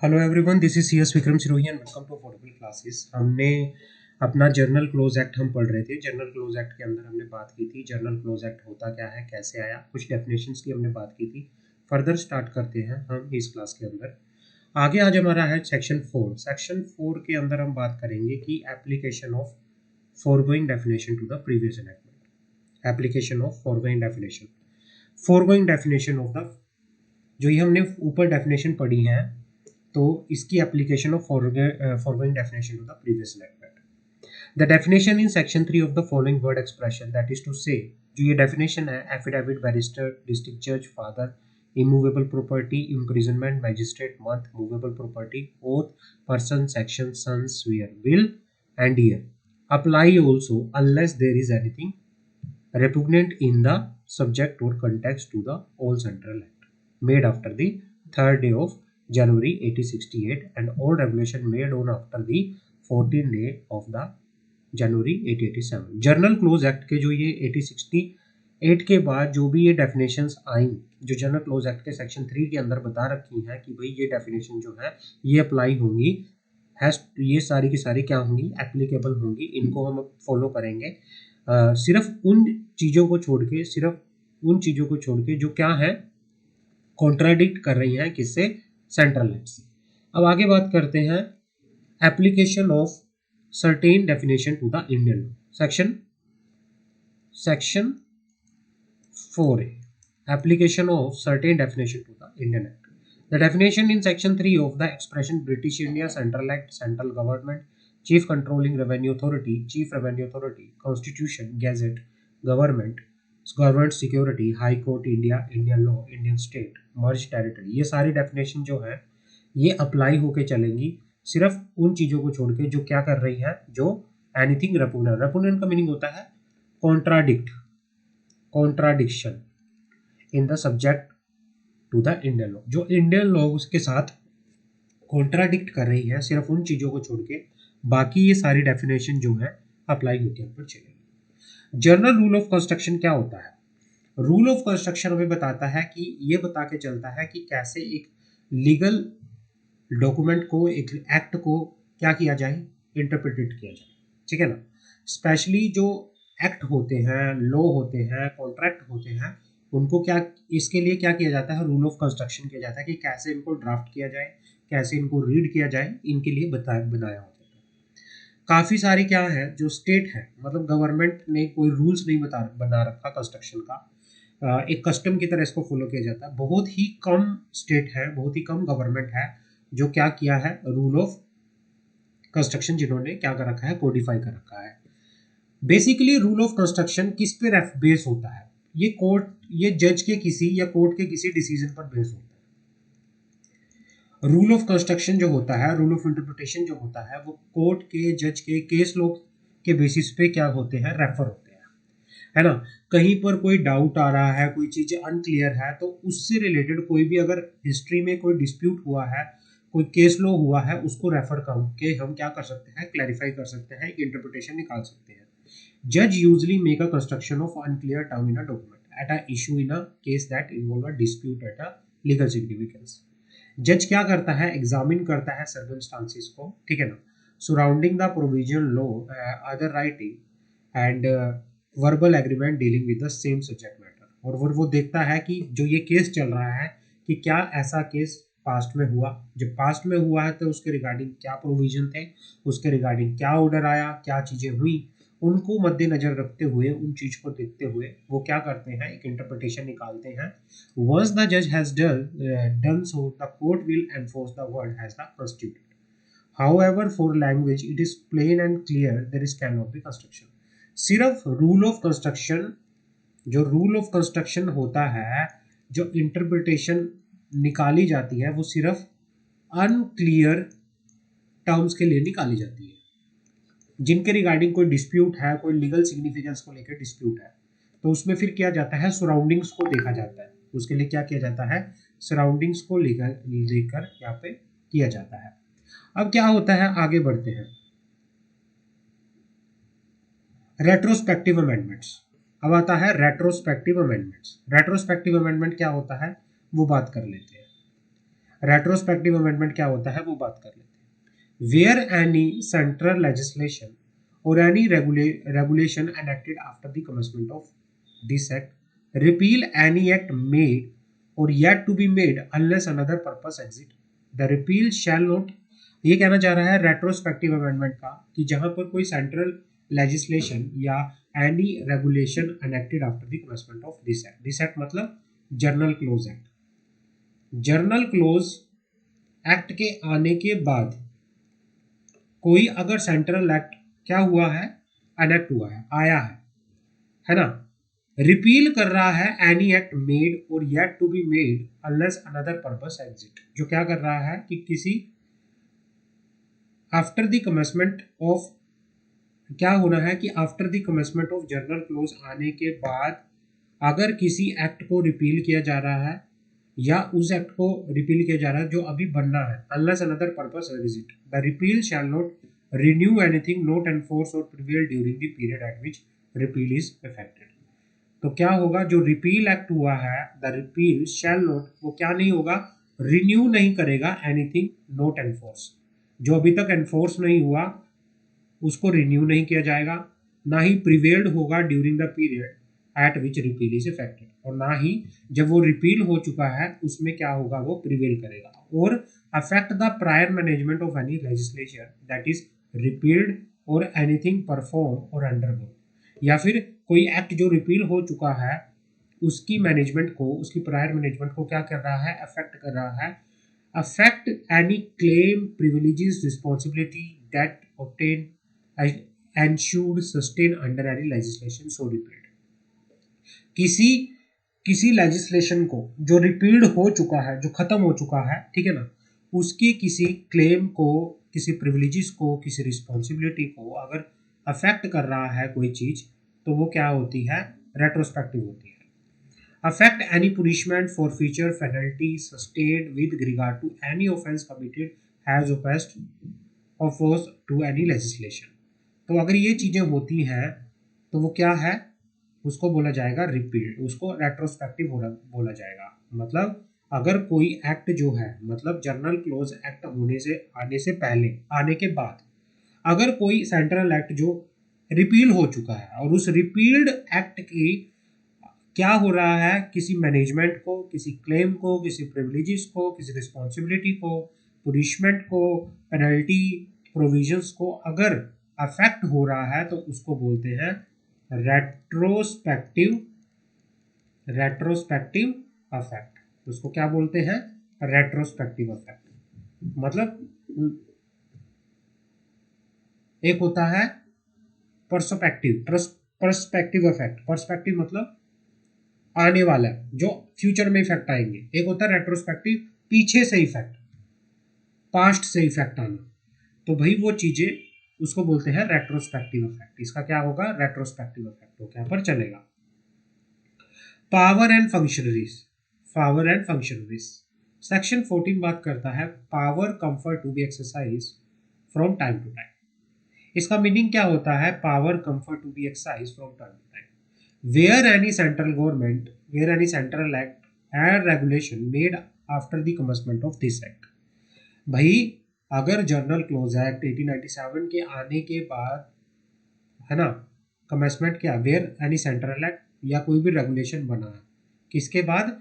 Hello everyone, this is CS Vikram Sirohi and welcome to affordable classes. हमने अपना journal clauses act हम पढ़ रहे थे। जर्नल क्लोज एक्ट के अंदर हमने बात की थी जर्नल क्लोज एक्ट होता क्या है, कैसे आया, कुछ डेफिनेशंस की हमने बात की थी। फर्दर स्टार्ट करते हैं हम इस क्लास के अंदर। आगे आज हमारा है सेक्शन 4। सेक्शन 4 के अंदर हम बात करेंगे कि application of foregoing definition to the previous enactment. Application of foregoing definition of the, जो ये हमने ऊपर डेफिनेशन पढ़ी है तो इसकी application of following definition to the previous enactment. The definition in section 3 of the following word expression, that is to say, जो ये डेफिनेशन है, एफिडेविट, बैरिस्टर, डिस्ट्रिक्ट जज, father, immovable property, imprisonment, magistrate, month, movable property, oath, person, section, son, swear, will and year apply also unless there is anything repugnant in the subject or context to the all central act made after the 3rd day of January 1868 and all regulation made on after the 14th day of the January 1887। Journal clauses act के जो ये 1868 के बाद जो भी ये definitions आई, जो journal clauses act के सेक्शन 3 के अंदर बता रखी हैं कि भाई ये डेफिनेशन जो है ये अप्लाई होंगी, ये सारी की सारी क्या होंगी, एप्लीकेबल होंगी, इनको हम फॉलो करेंगे। सिर्फ उन चीज़ों को छोड़ के, जो क्या है, कॉन्ट्राडिक्ट कर रही हैं किससे, सेंट्रल एक्ट से। अब आगे बात करते हैं application of certain definition to the Indian law. Section 4A, application of certain definition to the Indian act. The definition in section 3 of the expression British India Central Act, central government, chief controlling revenue authority, chief revenue authority, constitution, gazette, government, government security, high court India, Indian law, Indian state, merged territory, ये सारी definition जो है ये apply होके चलेंगी सिर्फ उन चीज़ों को छोड़ के जो क्या कर रही है, जो एनीथिंग रेपुग्नेंट। रेपुग्नेंट का मीनिंग होता है contradiction in the subject to the Indian law, जो इंडियन लॉ उसके साथ कॉन्ट्राडिक्ट कर रही है, सिर्फ उन चीज़ों को छोड़ के बाकी ये सारी डेफिनेशन जो है अप्लाई होकर ऊपर चलेगी। जर्नल रूल ऑफ कंस्ट्रक्शन क्या होता है? रूल ऑफ कंस्ट्रक्शन हमें बताता है कि ये बता के चलता है कि कैसे एक लीगल डॉक्यूमेंट को, एक एक्ट को क्या किया जाए, इंटरप्रेटेड किया जाए, ठीक है ना। स्पेशली जो एक्ट होते हैं, लॉ होते हैं, कॉन्ट्रैक्ट होते हैं, उनको क्या, इसके लिए क्या किया जाता है, रूल ऑफ कंस्ट्रक्शन किया जाता है कि कैसे इनको ड्राफ्ट किया जाए, कैसे इनको रीड किया जाए, इनके लिए बनाया होता है। काफ़ी सारी क्या है, जो स्टेट है, मतलब गवर्नमेंट ने कोई रूल्स नहीं बना रखा कंस्ट्रक्शन का, एक कस्टम की तरह इसको फॉलो किया जाता है। बहुत ही कम स्टेट है, बहुत ही कम गवर्नमेंट है जो क्या किया है, रूल ऑफ कंस्ट्रक्शन जिन्होंने क्या कर रखा है, कोडिफाई कर रखा है। बेसिकली रूल ऑफ कंस्ट्रक्शन किस पे बेस होता है, ये जज के किसी या कोर्ट के किसी डिसीजन पर बेस होता है। रूल ऑफ कंस्ट्रक्शन जो होता है, रूल ऑफ इंटरप्रिटेशन जो होता है, वो कोर्ट के, जज के, केस लॉ के बेसिस पे क्या होते हैं, रेफर होते हैं, है ना। कहीं पर कोई डाउट आ रहा है, कोई चीज़ अनक्लियर है, तो उससे रिलेटेड कोई भी अगर हिस्ट्री में कोई डिस्प्यूट हुआ है, कोई केस लॉ हुआ है, उसको रेफर करके हम क्या कर सकते हैं, क्लैरिफाई कर सकते हैं, एक इंटरप्रिटेशन निकाल सकते हैं। Judge usually make a construction of unclear term in a document at a issue in a case that involve a dispute at a legal significance। जज क्या करता है, एग्जामिन करता है सर्कमस्टांसिस को, ठीक है ना, surrounding the provision law, other writing and verbal agreement dealing with the same subject matter. और वो देखता है कि जो ये केस चल रहा है, कि क्या ऐसा केस पास्ट में हुआ, जब पास्ट में हुआ है तो उसके रिगार्डिंग क्या प्रोविजन थे, उसके रिगार्डिंग क्या ऑर्डर आया, क्या चीज़ें हुई, उनको मद्देनजर रखते हुए, उन चीज को देखते हुए वो क्या करते हैं, एक इंटरप्रिटेशन निकालते हैं। वंस द जज has done so, the court will enforce the word has the constituted. However for language it is plain and clear, there is can not be construction. सिर्फ रूल ऑफ कंस्ट्रक्शन, जो rule of construction होता है, जो interpretation निकाली जाती है, वो सिर्फ अनक्लियर टर्म्स के लिए निकाली जाती है, जिनके रिगार्डिंग कोई डिस्प्यूट है, कोई लीगल सिग्निफिकेंस को लेकर डिस्प्यूट है, तो उसमें फिर किया जाता है, सराउंडिंग्स को देखा जाता है, उसके लिए क्या किया जाता है, सराउंडिंग्स को लेकर यहाँ पे किया जाता है। अब क्या होता है, आगे बढ़ते हैं, रेट्रोस्पेक्टिव अमेंडमेंट्स। अब आता है रेट्रोस्पेक्टिव अमेंडमेंट्स। रेट्रोस्पेक्टिव अमेंडमेंट क्या होता है, वो बात कर लेते हैं। रेट्रोस्पेक्टिव अमेंडमेंट क्या होता है वो बात कर लेते हैं। Where any central legislation or any regulation enacted after the commencement of this act, repeal any act made or yet to be made unless another purpose exist, the repeal shall not, ये कहना चाह रहा है retrospective amendment का कि जहां पर कोई सेंट्रल लेजिस्लेशन या any regulation enacted after the commencement of this act मतलब general clauses act, general clauses act के आने के बाद कोई अगर सेंट्रल एक्ट क्या हुआ है, एनेक्ट हुआ है, आया है ना, रिपील कर रहा है एनी एक्ट मेड और yet to be made unless another purpose exit, जो क्या कर रहा है कि किसी आफ्टर द कमेंसमेंट ऑफ, क्या होना है कि after the commencement of journal close आने के बाद अगर किसी एक्ट को रिपील किया जा रहा है या उस एक्ट को रिपील किया जा रहा है जो अभी बनना है, unless another purpose exit, the repeal shall not renew anything not enforce or prevail during the period at which repeal is effected। तो क्या होगा, जो रिपील एक्ट हुआ है द रिपील शैल नॉट, वो क्या नहीं होगा, रिन्यू नहीं करेगा एनीथिंग नॉट एनफोर्स, जो अभी तक एनफोर्स नहीं हुआ उसको रिन्यू नहीं किया जाएगा, ना ही प्रिवेल्ड होगा during the period eight which repeal is affected, और ना ही जब वो रिपील हो चुका है उसमें क्या होगा, वो प्रिवेल करेगा, और affect the prior management of any legislation that is repealed और एनीथिंग परफॉर्म और अंडरगो, या फिर कोई एक्ट जो रिपील हो चुका है उसकी मैनेजमेंट को, उसकी प्रायर मैनेजमेंट को क्या कर रहा है, अफेक्ट कर रहा है, affect any claim privileges responsibility that obtain and should sustain under any legislation so repealed, किसी लेजिस्लेशन को जो रिपील्ड हो चुका है, जो खत्म हो चुका है, ठीक है ना, उसकी किसी क्लेम को, किसी प्रिविलेजेस को, किसी रिस्पॉन्सिबिलिटी को अगर अफेक्ट कर रहा है कोई चीज, तो वो क्या होती है, रेट्रोस्पेक्टिव होती है। Affect any punishment for future penalty sustained with regard to any offence committed has opposed to any legislation, तो अगर ये चीजें होती हैं तो वो क्या है, उसको बोला जाएगा रिपील्ड, उसको रेट्रोस्पेक्टिव बोला जाएगा। मतलब अगर कोई एक्ट जो है, मतलब जर्नल क्लोज एक्ट होने से, आने से पहले, आने के बाद अगर कोई सेंट्रल एक्ट जो रिपील हो चुका है और उस रिपील्ड एक्ट की क्या हो रहा है, किसी मैनेजमेंट को, किसी क्लेम को, किसी प्रिविलेजेस को, किसी रिस्पॉन्सिबिलिटी को, पुनिशमेंट को, पेनल्टी प्रोविजंस को अगर अफेक्ट हो रहा है तो उसको बोलते हैं रेट्रोस्पेक्टिव अफेक्ट, उसको क्या बोलते हैं, रेट्रोस्पेक्टिव अफेक्ट। मतलब एक होता है पर्सपेक्टिव अफेक्ट, पर्सपेक्टिव मतलब आने वाला है, जो फ्यूचर में इफेक्ट आएंगे, एक होता है रेट्रोस्पेक्टिव पीछे से इफेक्ट, पास्ट से इफेक्ट आना, तो भाई वो चीजें उसको बोलते हैं रेट्रोस्पेक्टिव इफेक्ट। इसका क्या होगा, रेट्रोस्पेक्टिव इफेक्ट तो क्या पर चलेगा। Power and functionaries, power and functionaries, section 14 बात करता है power conferred to be exercise from time to time. इसका मीनिंग क्या होता है, power conferred to be exercise from time to time where any central government, where any central act and regulation made after the commencement of this act. भाई अगर journal clauses act 1897 के आने के बाद, है ना, कमेंसमेंट क्या, वेयर एनी सेंट्रल एक्ट या कोई भी रेगुलेशन बना है, किसके बाद,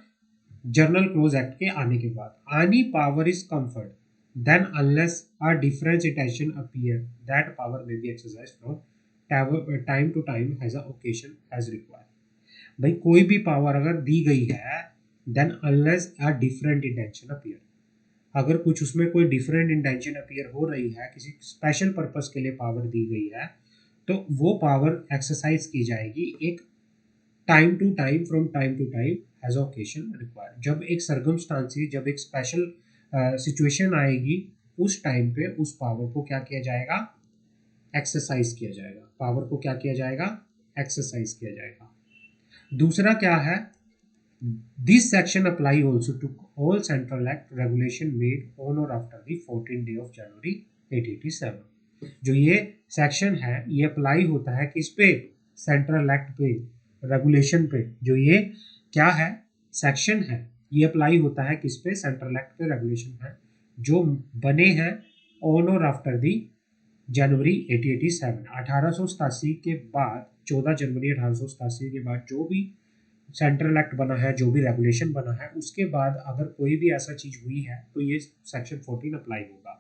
जर्नल क्लोज एक्ट के आने के बाद, any power is conferred then unless a different intention appear that power may be exercised from time to time as a occasion as required। भाई कोई भी पावर अगर दी गई है then unless a different intention appear, अगर कुछ उसमें कोई डिफरेंट इंटेंशन अपीयर हो रही है, किसी स्पेशल पर्पस के लिए पावर दी गई है, तो वो पावर एक्सरसाइज की जाएगी एक time to time, from time to time as occasion required. जब एक सर्कमस्टांसेस, जब एक स्पेशल सिचुएशन आएगी उस टाइम पे उस पावर को क्या किया जाएगा, एक्सरसाइज किया जाएगा, पावर को क्या किया जाएगा, एक्सरसाइज किया जाएगा। दूसरा क्या है, this section apply also to all central act regulation made on or after the 14 day of January 1887। जो ये सेक्शन है ये अप्लाई होता है किस पे, सेंट्रल एक्ट पे, रेगुलेशन पे। जो ये क्या है, सेक्शन है ये अप्लाई होता है किस पे, सेंट्रल एक्ट पे रेगुलेशन है जो बने हैं ऑन और आफ्टर दी जनवरी 1887 के बाद, 14 जनवरी 1887 के बाद जो भी सेंट्रल एक्ट बना है, जो भी रेगुलेशन बना है, उसके बाद अगर कोई भी ऐसा चीज हुई है तो ये सेक्शन 14 अप्लाई होगा।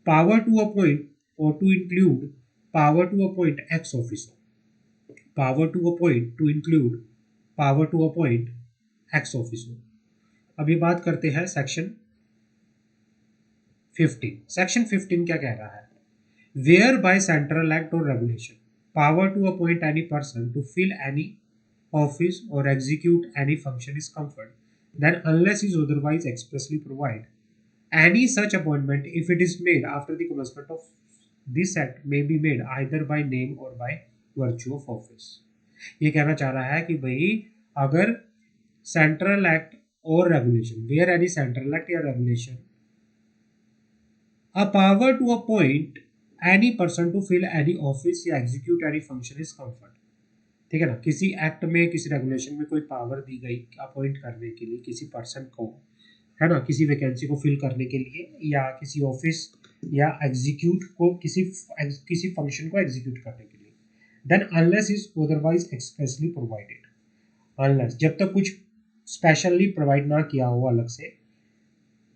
पावर टू अपॉइंट और to include, power to appoint ex officer, power to appoint to include, power to appoint ex officer. अभी बात करते हैं सेक्शन 15। सेक्शन 15 क्या कह रहा है, वेयर बाय सेंट्रल एक्ट और regulation power to appoint any person to fill any office or execute any function is conferred, then unless is otherwise expressly provide, any such appointment, if it is made after the commencement of this act, may be made either by name or by virtue of office। ये कहना चाह रहा है कि भाई अगर central act और regulation, where any central act या regulation a power to appoint any person to fill any office या execute any function is conferred, ठीक है ना, किसी एक्ट में किसी रेगुलेशन में कोई पावर दी गई अपॉइंट करने के लिए किसी पर्सन को, है ना, किसी वैकेंसी को फिल करने के लिए या किसी ऑफिस या एग्जीक्यूट को किसी फंक्शन को एग्जीक्यूट करने के लिए, then unless is otherwise expressly provided, unless जब तक कुछ स्पेशली प्रोवाइड ना किया हो अलग से,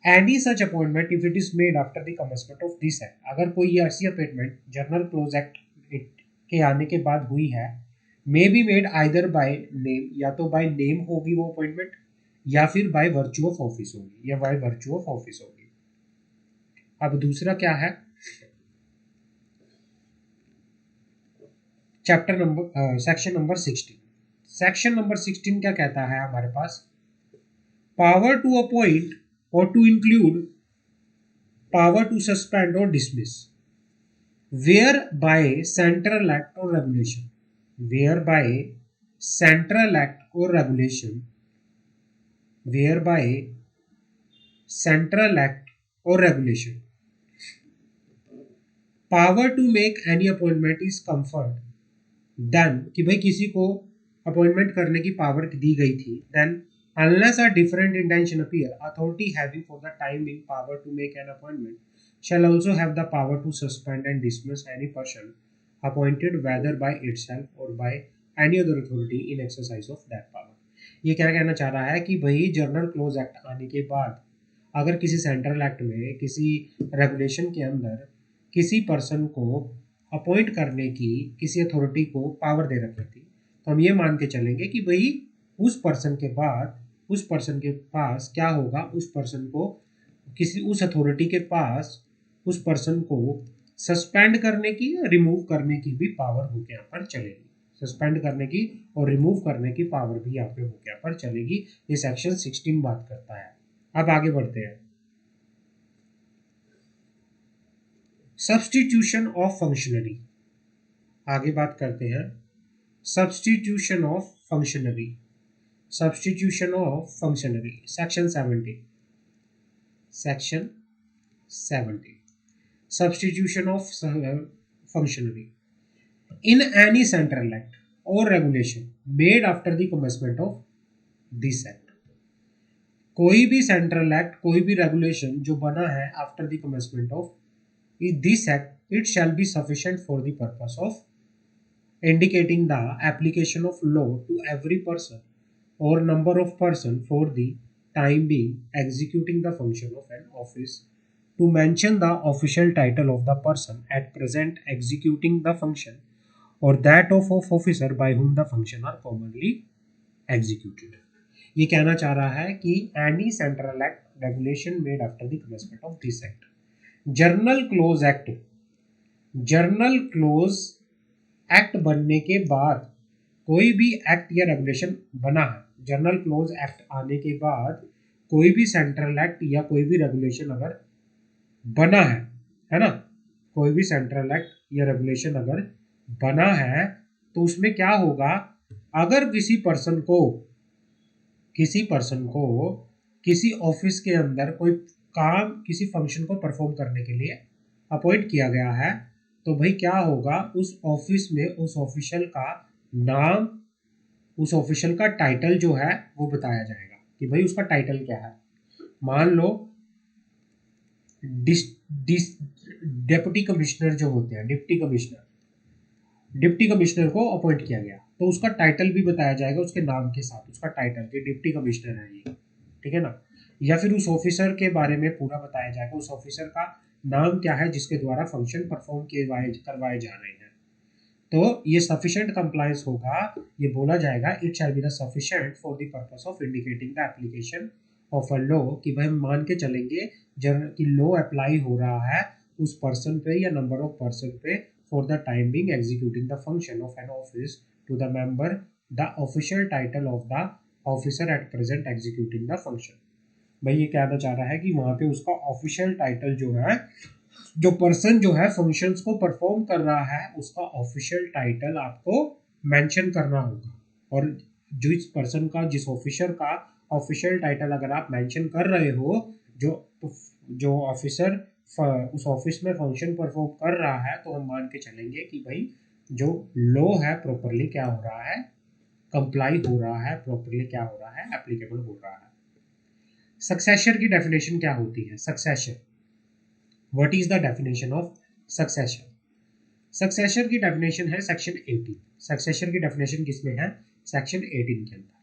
any such appointment if it is made after the commencement of this act, अगर कोई ऐसी अपॉइंटमेंट जनरल क्लोज एक्ट के आने के बाद हुई है, may be made either by name, या तो बाय नेम होगी वो अपॉइंटमेंट या फिर बाय वर्च्यू ऑफ ऑफिस होगी, या बाय वर्च्यू ऑफ ऑफिस होगी। अब दूसरा क्या है, chapter number section number 16। Section number 16 क्या कहता है हमारे पास, पावर टू अपॉइंट और to include, power to suspend or dismiss, where by central act और regulation, whereby central act or regulation, whereby central act or regulation power to make any appointment is conferred, then कि भाई किसी को appointment करने की power दी गई थी, then unless a different intention appear, authority having for the time being power to make an appointment shall also have the power to suspend and dismiss any person appointed whether by itself or by any other authority in exercise of that power। ये क्या कहना चाह रहा है कि भाई general clause act आने के बाद अगर किसी सेंट्रल एक्ट में किसी रेगुलेशन के अंदर किसी पर्सन को अपॉइंट करने की किसी अथॉरिटी को पावर दे रखी थी, तो हम ये मान के चलेंगे कि भाई उस पर्सन के बाद उस पर्सन के पास क्या होगा, उस पर्सन को किसी उस अथॉरिटी के पास उस पर्सन को सस्पेंड करने की, रिमूव करने की भी पावर होके यहाँ पर चलेगी, सस्पेंड करने की और रिमूव करने की पावर भी यहाँ पे होके यहाँ पर चलेगी। ये सेक्शन 16 बात करता है। अब आगे बढ़ते हैं, सब्स्टिट्यूशन ऑफ फंक्शनरी, आगे बात करते हैं substitution of functionary, substitution of functionary, section 70, section 70, substitution of functionary in any central act or regulation made after the commencement of this act, कोई भी सेंट्रल एक्ट कोई भी रेगुलेशन जो बना है after the commencement of this act, it shall be sufficient for the purpose of indicating the application of law to every person or number of person for the time being executing the function of an office, to mention the official title of the person at present executing the function or that of officer by whom the function are commonly executed। ये कहना चाह रहा है कि any central act regulation made after the commencement of this act, journal clauses act, general clauses act बनने के बाद कोई भी एक्ट या रेगुलेशन बना है, जर्नल क्लोज एक्ट आने के बाद कोई भी सेंट्रल एक्ट या कोई भी रेगुलेशन अगर बना है ना, कोई भी सेंट्रल एक्ट या रेगुलेशन अगर बना है तो उसमें क्या होगा, अगर किसी पर्सन को किसी ऑफिस के अंदर कोई काम किसी फंक्शन को परफॉर्म करने के लिए अपॉइंट किया गया है, तो भाई क्या होगा, उस ऑफिस में उस ऑफिशियल का नाम, उस ऑफिशियल का टाइटल जो है वो बताया जाएगा, कि भाई उसका टाइटल क्या है। मान लो डेप्यूटी कमिश्नर जो होते हैं, डिप्टी कमिश्नर को अपॉइंट किया गया, तो उसका टाइटल भी बताया जाएगा उसके नाम के साथ, उसका टाइटल कि डिप्टी कमिश्नर है ये, ठीक है ना। या फिर उस ऑफिसर के बारे में पूरा बताया जाएगा, उस ऑफिसर का नाम क्या है जिसके द्वारा फंक्शन परफॉर्म करवाए जा रहे हैं। तो ये सफिशिएंट कंप्लायंस होगा, ये बोला जाएगा it shall be the sufficient for the purpose of indicating the application of a law, कि भाई हम मान के चलेंगे कि लॉ अप्लाई हो रहा है उस पर्सन पे या नंबर ऑफ पर्सन पे for the time being executing the function of an office to the member the official title of the officer at present executing the function. भाई ये कहना चाह रहा है कि वहां पे उसका ऑफिशियल टाइटल जो है, जो पर्सन जो है फंक्शंस को परफॉर्म कर रहा है, उसका ऑफिशियल टाइटल आपको मेंशन करना होगा। और जो इस पर्सन का, जिस ऑफिसर का ऑफिशियल टाइटल अगर आप मेंशन कर रहे हो, जो ऑफिसर उस ऑफिस में फंक्शन परफॉर्म कर रहा है, तो हम मान के चलेंगे कि भाई जो लॉ है प्रॉपरली क्या हो रहा है, कंप्लाई हो रहा है, प्रॉपरली क्या हो रहा है, एप्लीकेबल हो रहा है। सक्सेशर की डेफिनेशन क्या होती है? Successor, what is the definition of successor? Successor की डेफिनेशन है सेक्शन 18। सक्सेशर की डेफिनेशन किसमें है? सेक्शन 18 के अंदर।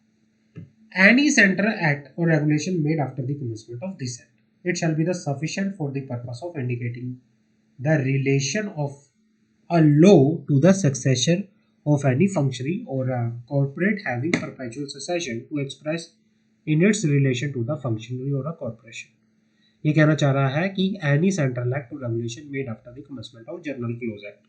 एनी सेंट्रल एक्ट और regulation made after the commencement of this act, it shall be the sufficient for the purpose of indicating the relation of a law to the successor of any functionary or a corporate having perpetual succession to express in its relation to the functionary or a corporation। ये कहना चाह रहा है कि any central act और regulation made after the commencement of general clause act,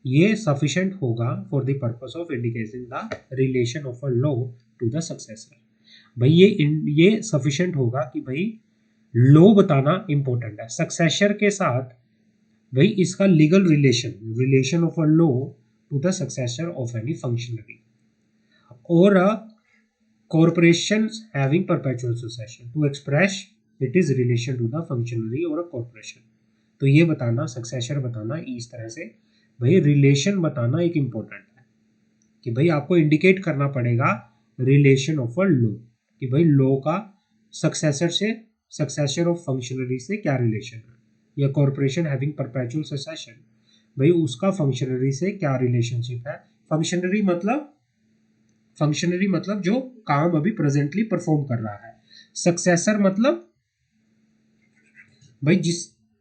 ये sufficient होगा for the purpose of indicating the relation of a law to the successor. भाई ये सफिशिएंट होगा कि भाई लॉ बताना इंपॉर्टेंट है, सक्सेसर के साथ भाई इसका legal relation of a law to the successor of any functionary or a corporation having perpetual succession to express it is relation to the functionary or a corporation. तो ये बताना, successor बताना इस तरह से, भाई रिलेशन बताना एक इंपॉर्टेंट है कि भाई आपको इंडिकेट करना पड़ेगा रिलेशन ऑफ अ लॉ, कि भाई लॉ का सक्सेसर ऑफ फंक्शनरी से क्या रिलेशन है, या कॉर्पोरेशन हैविंग परपेचुअल सक्सेशन, भाई उसका फंक्शनरी से क्या रिलेशनशिप है। फंक्शनरी मतलब जो काम अभी प्रेजेंटली परफॉर्म कर रहा है। सक्सेसर मतलब भाई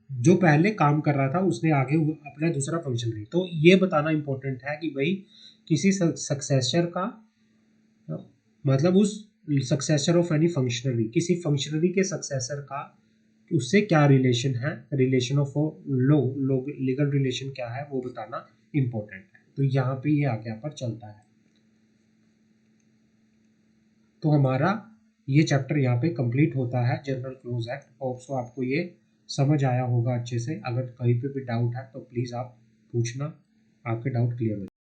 जो पहले काम कर रहा था उसने आगे अपना दूसरा फंक्शनरी। तो ये बताना इंपॉर्टेंट है कि भाई किसी सक्सेसर का मतलब उस सक्सेसर ऑफ एनी फंक्शनरी, किसी फंक्शनरी के सक्सेसर का उससे क्या रिलेशन है, relation of law, legal relation क्या है वो बताना इंपॉर्टेंट है। तो यहाँ पे ये आगे पर चलता है। तो हमारा ये चैप्टर यहाँ पे कंप्लीट होता है, general clause act. Hope so आपको ये समझ आया होगा अच्छे से। अगर कहीं पे भी डाउट है तो प्लीज़ आप पूछना, आपके डाउट क्लियर हो।